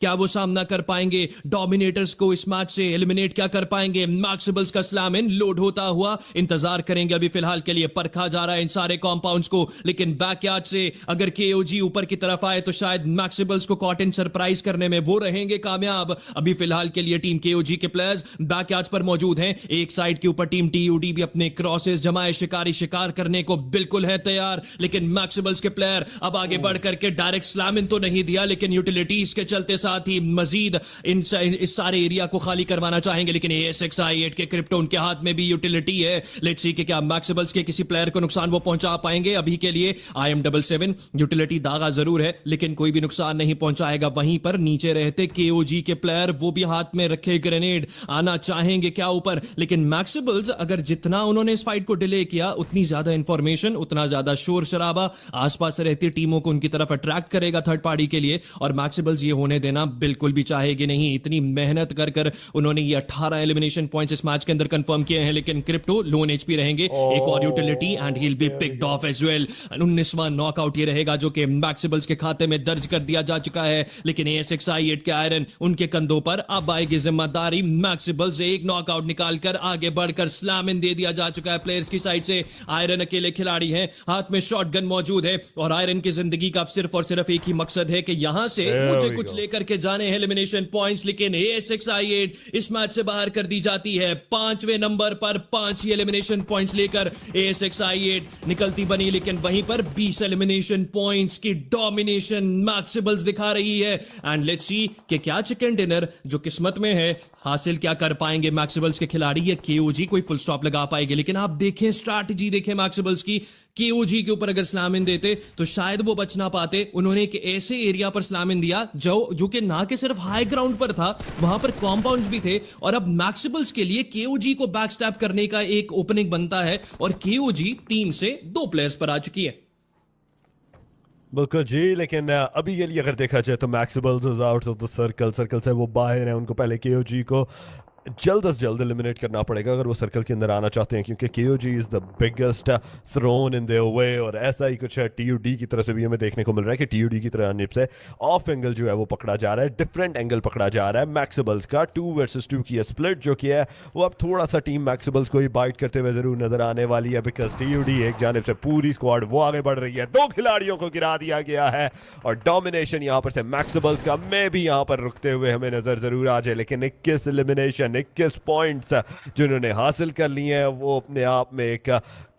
क्या वो सामना कर पाएंगे डोमिनेटर्स को इस मैच से एलिमिनेट क्या कर पाएंगे? मैक्सिबल्स का स्लैम इन लोड होता हुआ इंतजार करेंगे अभी फिलहाल के लिए, परखा जा रहा है इन सारे कॉम्पाउंड्स को, लेकिन बैकयार्ड से अगर केओजी ऊपर की तरफ आए तो शायद मैक्सिबल्स को कॉट इन सरप्राइज करने में वो रहेंगे कामयाब। अभी फिलहाल के लिए टीम केओजी के प्लेयर्स बैकयार्ड्स पर मौजूद हैं। एक साइड के ऊपर टीम टीयूडी भी अपने क्रॉसेस जमाए शिकारी शिकार करने को बिल्कुल है तैयार, लेकिन मैक्सिबल्स के प्लेयर अब आगे बढ़ करके डायरेक्ट स्लैम इन तो नहीं दिया, लेकिन यूटिलिटीज के चलते साथ ही मजीद इस सारे एरिया को खाली करवाना चाहेंगे। लेकिन ASX-i8 के क्रिप्टो उनके हाथ में भी यूटिलिटी है। लेट्स सी कि क्या मैक्सिबल्स के किसी प्लेयर को नुकसान वो पहुंचा पाएंगे। अभी के लिए IM77 यूटिलिटी दागा जरूर है लेकिन कोई भी नुकसान नहीं पहुंचाएगा। वहीं पर नीचे रहते KOG के प्लेयर वो भी हाथ में रखे ग्रेनेड आना चाहेंगे क्या ऊपर, लेकिन मैक्सिबल्स अगर जितना उन्होंने इस फाइट को डिले किया उतनी ज्यादा इंफॉर्मेशन उतना ज्यादा शोर शराबा आसपास रहती टीमों को उनकी तरफ अट्रैक्ट करेगा थर्ड पार्टी के लिए, और मैक्सिबल्स ये होने देना बिल्कुल भी चाहेगी नहीं। इतनी मेहनत कर कर उन्होंने ये 18 एलिमिनेशन पॉइंट्स इस मैच के अंदर कंफर्म किए हैं, लेकिन क्रिप्टो लोन एचपी रहेंगे। एक और utility and he will be picked off as well. 19वां नॉकआउट ये रहेगा जो कि मैक्सिबल्स के खाते में दर्ज कर दिया जा चुका है, लेकिन ASX-i8 के आयरन उनके कंधों पर अब आएगी जिम्मेदारी। मैक्सिबल्स एक नॉकआउट निकालकर आगे बढ़कर स्लैम इन दे दिया जा चुका है प्लेयर्स की साइड से। आयरन अकेले खिलाड़ी हैं, हाथ में शॉटगन मौजूद है और आयरन की जिंदगी का सिर्फ और सिर्फ एक ही मकसद है कि यहां से मुझे कुछ लेकर के जाने हैं एलिमिनेशन पॉइंट्स, लेकिन ASX-i8 इस मैच से बाहर कर दी जाती है। 5वें नंबर पर 5 ही एलिमिनेशन पॉइंट्स लेकर ASX-i8 निकलती बनी, लेकिन वहीं पर 20 एलिमिनेशन पॉइंट्स की डोमिनेशन मैक्सिबल्स दिखा रही है। एंड लेट्स सी कि क्या चिकन डिनर जो किस्मत में है हासिल क्या कर पाएंगे मैक्सिबल्स के खिलाड़ी, या KOG कोई फुल स्टॉप लगा पाएंगे। लेकिन आप देखें स्ट्रैटेजी देखें मैक्सिबल्स की, KOG के ऊपर अगर स्लैम इन देते तो शायद वो बच ना पाते। उन्होंने एक ऐसे एरिया पर स्लैम इन दिया जो कि ना कि सिर्फ हाई ग्राउंड पर था, वहां पर कॉम्पाउंड्स भी थे, और अब मैक्सिबल्स के लिए KOG को बैकस्टैप करने का एक ओपनिंग बनता है, और KOG टीम से 2 प्लेयर्स पर आ चुकी है। बिल्कुल जी, लेकिन अभी के लिए अगर देखा जाए तो मैक्सिबल्स is out of the circle से वो बाहर हैं। उनको पहले KOG को जल्द से जल्द एलिमिनेट करना पड़ेगा अगर वो सर्कल के अंदर आना चाहते हैं, क्योंकि KOG is the biggest thorn in their way. और ऐसा ही कुछ है TUD की तरफ से भी हमें देखने को मिल रहा है कि TUD की तरह से ऑफ एंगल जो है वो पकड़ा जा रहा है, डिफरेंट एंगल पकड़ा जा रहा है मैक्सिबल्स का। 2 वर्सेस 2 की स्प्लिट जो कि है वो अब थोड़ा सा टीम मैक्सिबल्स को ही बाइट करते हुए जरूर नजर आने वाली है, बिकॉज TUD एक जानिब से पूरी स्क्वाड वो आगे बढ़ रही है, 2 खिलाड़ियों को गिरा दिया गया है और डोमिनेशन यहाँ पर से मैक्सिबल्स का मैं भी यहाँ पर रुकते हुए हमें नजर जरूर आ जाए। लेकिन 21 एलिमिनेशन 21 पॉइंट्स जिन्होंने हासिल कर लिए हैं वो अपने आप में एक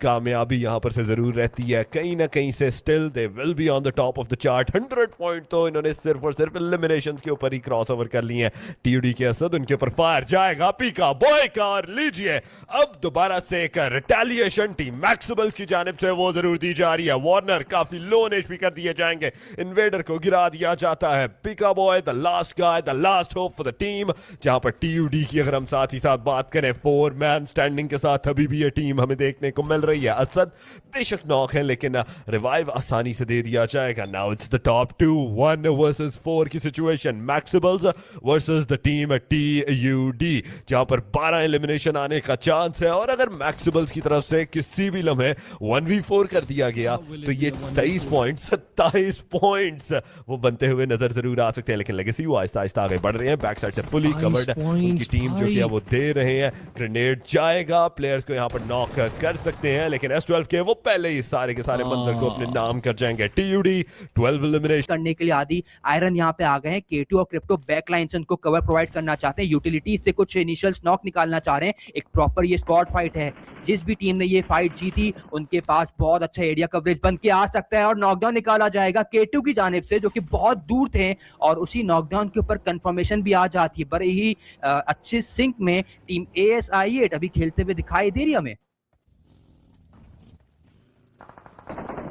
कामयाबी यहाँ पर से जरूर रहती है कहीं ना कहीं से। Still they will be on the top of the chart. 100 point तो इन्होंने सिर्फ और सिर्फ एलिमिनेशंस के ऊपर ही क्रॉस ओवर कर लिए हैं। TUD के असद उनके ऊपर फायर जाएगा, पीका बॉय का, और लीजिए अब दोबारा से एक रिटेलिएशन टीम मैक्सिबल्स की जानिब से वो जरूर दी जा रही है। वार्नर काफी लो एचपी कर दिए जाएंगे, इन्वेडर को गिरा दिया जाता है। पीका boy the last guy, the last hope for the team. जहां पर TUD की अगर हम साथ ही साथ बात करें 4 मैन स्टैंडिंग के साथ अभी भी ये टीम हमें देखने को मिल रही है। असद बेशक नॉक है लेकिन रिवाइव आसानी से दे दिया जाएगा। Now it's the top 2 1 versus 4 की सिचुएशन, मैक्सिबल्स वर्सेस द टीम TUD, जहां पर 12 एलिमिनेशन आने का चांस है। और अगर मैक्सिबल्स की तरफ से किसी भी लम्हे 1v4 कर दिया गया तो ये 23 पॉइंट 27 पॉइंट्स वो बनते हुए नजर जरूर आ सकते हैं। लेकिन लेगेसी वो आहिस्ता आहिस्ता आगे बढ़ रहे हैं, बैक साइड से फुली कवर्ड उनकी टीम जो कि वो दे रहे हैं। ग्रेनेड जाएगा, प्लेयर्स को यहाँ पर नॉक कर सकते हैं, लेकिन S12 के वो पहले ही सारे के सारे मंजर को अपने नाम कर जाएंगे। TUD 12 एलिमिनेशन करने के लिए आदि आयरन यहाँ पे आ गए हैं। K2 और क्रिप्टो बैकलाइन से उनको कवर प्रोवाइड करना चाहते हैं, यूटिलिटी से कुछ इनिशियल नॉक निकालना चाह रहे हैं। एक प्रॉपर ये स्क्वाड फाइट है। जिस भी टीम ने ये फाइट जीती उनके पास बहुत अच्छा एरिया कवरेज बन के आ सकता है और नॉकडाउन निकाला जाएगा K2 की जानिब से, जो कि बहुत दूर थे, और उसी नॉकडाउन के ऊपर कंफर्मेशन भी आ जाती है। बड़े ही अच्छे सिंक में टीम ASI8 अभी खेलते हुए दिखाई दे रही है हमें।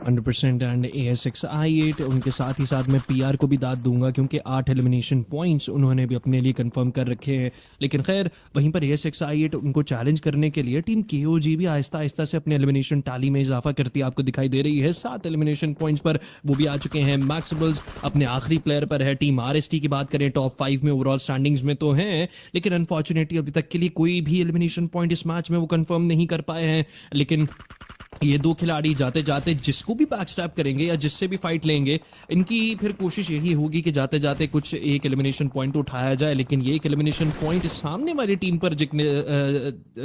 100% एंड ASX-i8 उनके साथ ही साथ मैं PR को भी दाद दूंगा क्योंकि 8 एलिमिनेशन पॉइंट्स उन्होंने भी अपने लिए कंफर्म कर रखे हैं। लेकिन खैर वहीं पर ASX-i8 उनको चैलेंज करने के लिए टीम KOG भी आहिस्ता आहिस्ता से अपने एलिमिनेशन टाली में इजाफा करती आपको दिखाई दे रही है। 7 एलिमिनेशन पॉइंट्स पर वो भी आ चुके हैं। मैक्सिबल्स अपने आखिरी प्लेयर पर है। टीम RST की बात करें टॉप 5 में ओवरऑल स्टैंडिंग्स में तो हैं, लेकिन अनफॉर्चुनेटली अभी तक के लिए कोई भी एलिमिनेशन पॉइंट इस मैच में वो कंफर्म नहीं कर पाए हैं। लेकिन ये दो खिलाड़ी जाते जाते जिसको भी बैकस्टैप करेंगे या जिससे भी फाइट लेंगे, इनकी फिर कोशिश यही होगी कि जाते जाते कुछ एक एलिमिनेशन पॉइंट उठाया जाए। लेकिन ये एक एलिमिनेशन पॉइंट सामने वाली टीम पर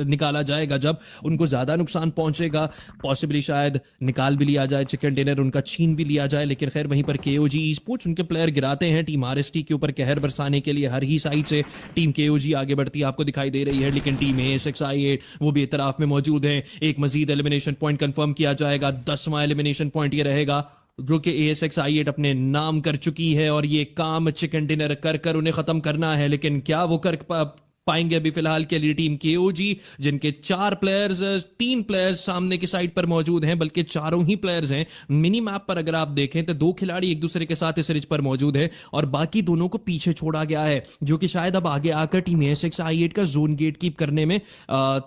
निकाला जाएगा जब उनको ज़्यादा नुकसान पहुंचेगा। पॉसिबली शायद निकाल भी लिया जाए, चिकन डिनर उनका छीन भी लिया जाए। लेकिन खैर वहीं पर KOG Esports उनके प्लेयर गिराते हैं टीम RST के ऊपर कहर बरसाने के लिए। हर ही साइड से टीम KOG आगे बढ़ती आपको दिखाई दे रही है, लेकिन टीम ASXi8 वो भी इतराफ में मौजूद है। एक मजीद एलिमिनेशन पॉइंट कंफर्म किया जाएगा, 10वां एलिमिनेशन पॉइंट ये रहेगा जो कि ASXi8 अपने नाम कर चुकी है, और ये काम चिकन डिनर कर कर उन्हें खत्म करना है। लेकिन क्या वो कर पाएंगे अभी फिलहाल के लिए टीम KOG, जिनके 3 प्लेयर्स सामने की साइड पर मौजूद हैं, बल्कि चारों ही प्लेयर्स हैं। मिनी मैप पर अगर आप देखें तो 2 खिलाड़ी एक दूसरे के साथ इस रिज पर मौजूद है और बाकी दोनों को पीछे छोड़ा गया है, जो कि शायद अब आगे आकर टीम ASXi8 का जोन गेट कीप करने में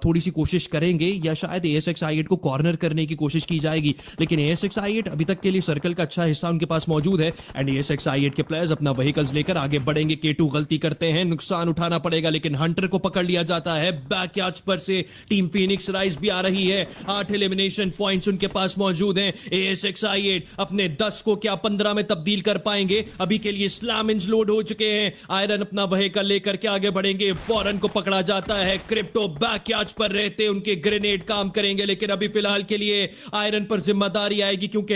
थोड़ी सी कोशिश करेंगे, या शायद ASXi8 को कॉर्नर करने की कोशिश की जाएगी। लेकिन ASXi8 अभी तक के लिए सर्कल का अच्छा हिस्सा उनके पास मौजूद है एंड ASXi8 के प्लेयर्स अपना व्हीकल्स लेकर आगे बढ़ेंगे। K2 गलती करते हैं, नुकसान उठाना पड़ेगा, लेकिन हंटर को पकड़ लिया जाता है। बैकयार्ड्स पर से टीम फीनिक्स राइज भी आ रही है। 8 एलिमिनेशन पॉइंट्स उनके पास मौजूद हैं। ASXi8 अपने 10 को क्या 15 में तब्दील कर पाएंगे? अभी के लिए स्लैमिंज लोड हो चुके हैं। आयरन अपना व्हीकल लेकर के आगे बढ़ेंगे। फॉरन को पकड़ा जाता है। क्रिप्टो बैकयार्ड्स पर रहते उनके ग्रेनेड काम करेंगे, लेकिन अभी फिलहाल के लिए आयरन पर जिम्मेदारी आएगी, क्योंकि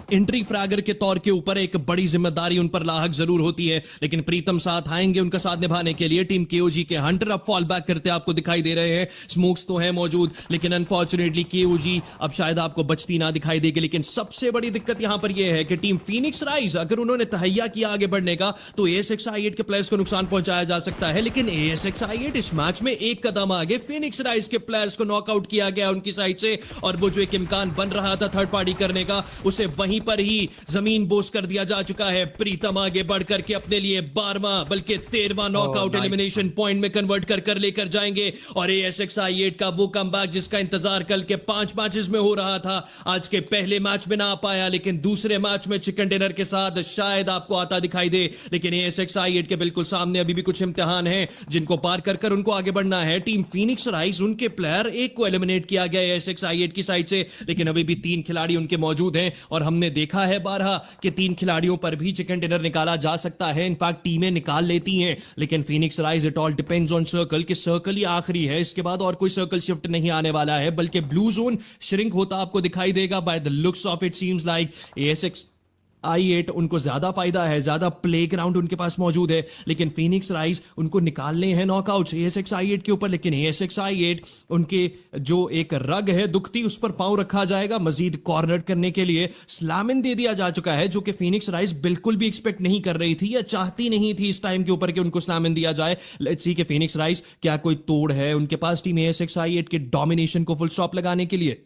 एंट्री फ्रैगर के तौर के ऊपर एक बड़ी जिम्मेदारी उन पर लाहक जरूर होती है। लेकिन प्रीतम साथ आएंगे उनका साथ निभाने के लिए। टीम KOG के हंटर अब फॉल बैक करते आपको दिखाई दे रहे हैं। स्मोक्स तो है मौजूद, लेकिन अनफॉर्चुनेटली KOG अब शायद आपको बचती ना दिखाई देगी। लेकिन सबसे बड़ी दिक्कत यहां पर यह है कि टीम फीनिक्स राइज अगर उन्होंने तहैया किया आगे बढ़ने का, तो ASXi8 के प्लेयर्स को नुकसान पहुंचाया जा सकता है। लेकिन ASXi8 इस मैच में एक कदम आगे, फीनिक्स राइज के प्लेयर्स को नॉकआउट किया गया उनकी साइड से, और वो जो एक इम्कान बन रहा था थर्ड पार्टी करने का, उसे वहीं पर ही जमीन बोस कर दिया जा चुका है। प्रीतम आगे बढ़ करके अपने लिए 12वां बल्कि 13वां नॉकआउट एलिमिनेशन पॉइंट में कन्वर्ट कर कर लेकर जाएंगे। और ASXi8 का वो कमबैक जिसका इंतजार कल के 5 मैचेस में हो रहा था, आज के पहले मैच में ना आ पाया, लेकिन दूसरे मैच में चिकन डिनर के साथ शायद आपको आता दिखाई दे। लेकिन ASXi8 के बिल्कुल सामने अभी भी कुछ इम्तिहान हैं जिनको पार कर कर उनको आगे बढ़ना है। टीम फीनिक्स राइज उनके प्लेयर एक को एलिमिनेट किया गया ASXi8 की साइड से, लेकिन अभी भी 3 खिलाड़ी उनके मौजूद हैं, और हमने देखा है बारहा कि 3 खिलाड़ियों पर भी चिकन डिनर निकाला जा सकता है। इनफैक्ट टीमें निकाल लेती हैं, लेकिन Phoenix rise it all depends on circle, कि सर्कल ही आखिरी है, इसके बाद और कोई सर्कल शिफ्ट नहीं आने वाला है, बल्कि ब्लू जोन श्रिंक होता आपको दिखाई देगा। By the looks of it seems like ASXi8 उनको ज्यादा फायदा है, ज्यादा प्लेग्राउंड उनके पास मौजूद है। लेकिन फीनिक्स राइज उनको निकालने हैं नॉकआउट्स ASXi8 के ऊपर, लेकिन ASXi8 उनके जो एक रग है दुखती, उस पर पांव रखा जाएगा मजीद कॉर्नर करने के लिए। स्लैमिन दे दिया जा चुका है, जो कि फीनिक्स राइज बिल्कुल भी एक्सपेक्ट नहीं कर रही थी या चाहती नहीं थी इस टाइम के ऊपर कि उनको स्लैमिन दिया जाए। लेट्स सी कि फीनिक्स राइज क्या कोई तोड़ है उनके पास टीम ASXi8 के डोमिनेशन को फुल स्टॉप लगाने के लिए।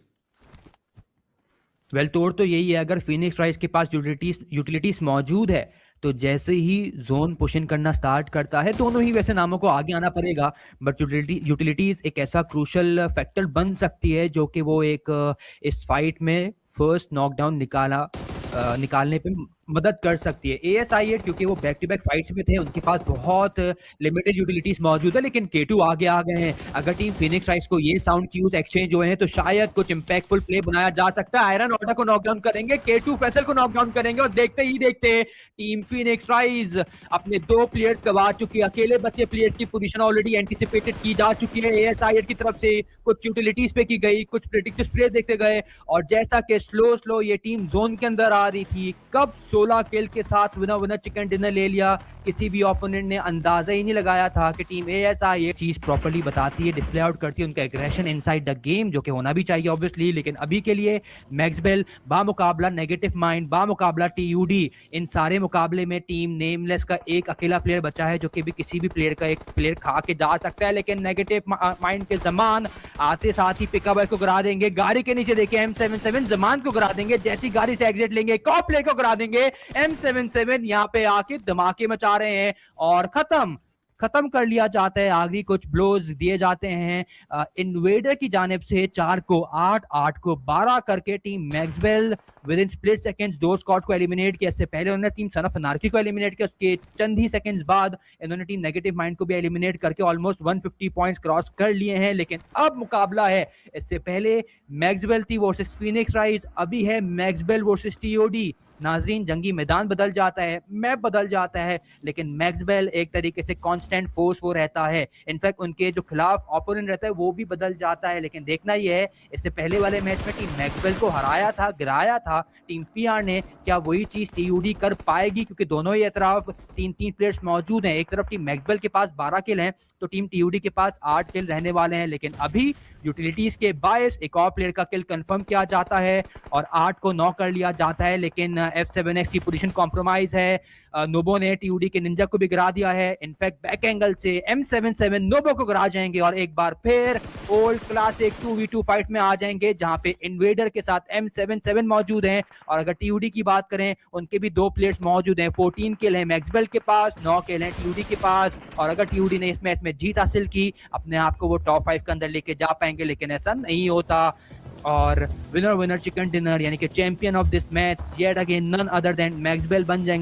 वेल तोड़ तो यही है, अगर फिनिक्स राइज के पास यूटिलिटीज मौजूद है तो जैसे ही जोन पुशिंग करना स्टार्ट करता है, दोनों ही वैसे नामों को आगे आना पड़ेगा, बट यूटिलिटीज एक ऐसा क्रूशल फैक्टर बन सकती है जो कि वो एक इस फाइट में फर्स्ट नॉकडाउन निकालने पे मदद कर सकती है। ASI8 क्योंकि वो बैक टू बैक फाइट्स में थे, उनके पास बहुत लिमिटेड यूटिलिटीज मौजूद है, लेकिन K2 आगे आ गए हैं। अगर टीम फिनिक्स राइज को ये साउंड क्यूज एक्सचेंज हुए हैं तो शायद कुछ इंपैक्टफुल प्ले बनाया जा सकता है। आयरन ऑर्डर को नॉकडाउन करेंगे, K2 फैसल को नॉकडाउन करेंगे, और देखते ही देखते टीम फिनिक्स राइज अपने 2 प्लेयर्स गवा चुकी है। अकेले बच्चे प्लेयर्स की पोजीशन ऑलरेडी एंटिसिपेटेड की जा चुकी है। ASI8 की तरफ से कुछ यूटिलिटीज पे की गई, कुछ प्रेडिक्टिव स्प्रे देखते गए, और जैसा कि स्लो ये टीम जोन के अंदर आ रही थी, कब 16 किल के साथ विनर चिकन डिनर ले लिया, किसी भी ओपोनेंट ने अंदाजा ही नहीं लगाया था कि टीम ASI चीज प्रॉपर्ली बताती है, डिस्प्ले आउट करती है उनका एग्रेशन इनसाइड द गेम, जो कि होना भी चाहिए ऑब्वियसली। लेकिन अभी के लिए मैक्सवेल बामुकाबला नेगेटिव माइंड, बामुकाबला TUD, इन सारे मुकाबले में टीम नेमलेस का एक अकेला प्लेयर बचा है, जो कि भी किसी भी प्लेयर का एक प्लेयर खा के जा सकता है। लेकिन नेगेटिव माइंड के जमान आते साथ ही पिकअप को गिरा देंगे। गाड़ी के नीचे देखिए M77 जमान को गिरा देंगे, जैसी गाड़ी से एग्जिट लेंगे कॉप प्ले को गिरा देंगे। M77 यहाँ पे आके धमाके मचा रहे हैं और खत्म खत्म कर लिया जाता है। आखिरी कुछ ब्लोज दिए जाते हैं इन्वेडर की जानिब से। 4 को 8, 8 को 12 करके team Maxwell with in split seconds दो स्क्वाड को एलिमिनेट किया। इससे पहले उन्होंने टीम सन ऑफ अनार्की को एलिमिनेट किया, उसके चंद ही सेकंड्स बाद इन्होंने टीम नेगेटिव माइंड को भी एलिमिनेट करके ऑलमोस्ट 150 पॉइंट्स क्रॉस कर लिए हैं। लेकिन अब मुकाबला है, इससे पहले मैक्सवेल थी वर्सेस फीनिक्स राइज, अभी है मैक्सवेल वर्सेस टीओडी। नाजरीन, जंगी मैदान बदल जाता है, मैप बदल जाता है, लेकिन मैक्सवेल एक तरीके से कांस्टेंट फोर्स वो रहता है। इनफैक्ट उनके जो खिलाफ ओपोनेंट रहता है वो भी बदल जाता है। लेकिन देखना यह है, इससे पहले वाले मैच में टीम मैक्सवेल को हराया था, गिराया था टीम पीआर ने, क्या वही चीज टीयूडी कर पाएगी? क्योंकि दोनों ही तरफ 3-3 प्लेयर्स मौजूद हैं। एक तरफ टीम मैक्सवेल के पास 12 किल हैं, तो टीम टीयूडी के पास 8 किल रहने वाले हैं। लेकिन अभी यूटिलिटीज के बायस एक और प्लेयर का किल कंफर्म किया जाता है और 8 को 9 कर लिया जाता है। लेकिन F7X की पोजीशन कॉम्प्रोमाइज है। नोबो ने टीयूडी के निंजा को भी गिरा दिया है। इनफैक्ट बैक एंगल से M77 नोबो को गिरा जाएंगे और एक बार फिर ओल्ड क्लासिक 2v2 फाइट में आ जाएंगे, जहां पे इन्वेडर के साथ M77 मौजूद हैं। और अगर टीयूडी की बात करें, उनके भी 2 प्लेयर्स मौजूद हैं। 14 किल है मैक्सवेल के पास, 9 किल है टीयूडी के पास। और अगर टीयूडी ने इस मैच में जीत हासिल की, अपने आप को वो टॉप 5 के अंदर लेके जा पाएंगे, लेकिन ऐसा नहीं होता। और विनर चिकन डिनर यानी कि champion of this match yet again none other than Maxwell बन जाएंगे।